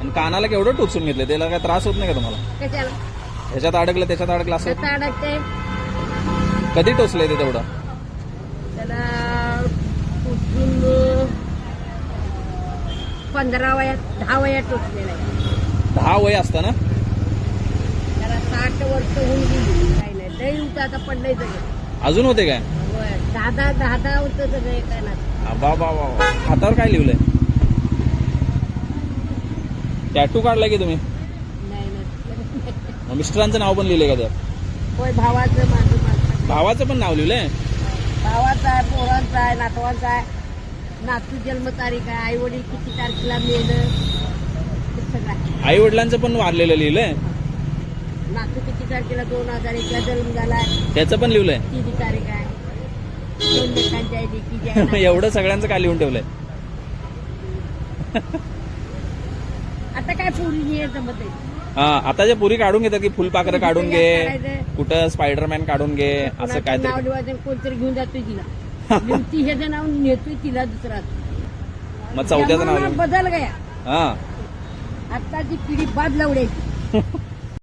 आणि कानाला केवढं टोचून घेतलं, त्याला काय त्रास होत नाही का तुम्हाला? कशाला ह्याच्यात अडकलं त्याच्यात अडकलं असं त्याचा अडकते कधी टोचलंय ते तेवढं? त्याला उठून 15 वयात 10 वयात टोचलेला आहे. 10 वय असताना? त्याला 60 वर्ष होऊन गेली. काही नाही लई होतं आता पडलंय सगळं. अजून होते काय? 10 होतं सगळं कानात. बाबा हातावर काय लिहिलंय? टॅटू काढलाय की तुम्ही? नाही मग मिस्टरांचं नाव पण लिहिलंय का त्यात? होय भावाचं माझं भावाचं पण नाव लिहिलंय? भावाचा आहे, पोरांचा आहे, नातवांचा आहे. नातू जन्मतारीख आहे, आई वडील किती तारखेला मेलं ते सगळं आहे. आई वडिलांचं पण वारलेलं लिहिलंय? नातू किती तारखेला 2001ला जन्म झालाय त्याचं पण लिहिलंय? किती तारीख आहे, 2 लेखांच्या लेखीची आहे. एवढं सगळ्यांचं काय लिहून ठेवलंय? आता काय पोरी जमत आहे. हा, आता जे पुरी काढून घेतात की फुलपाखरं काढून घे, कुठं स्पायडरमॅन काढून घे, असं काय नाव लिवायचं कोणतरी घेऊन जातोय तिला. लिवती ह्याचं नाव नेतोय तिला दुसरा. मग चौथ्याचं नाव जमाना लिहून. बदल गया. हा आत्ताची पिढी बाद लावड्याची.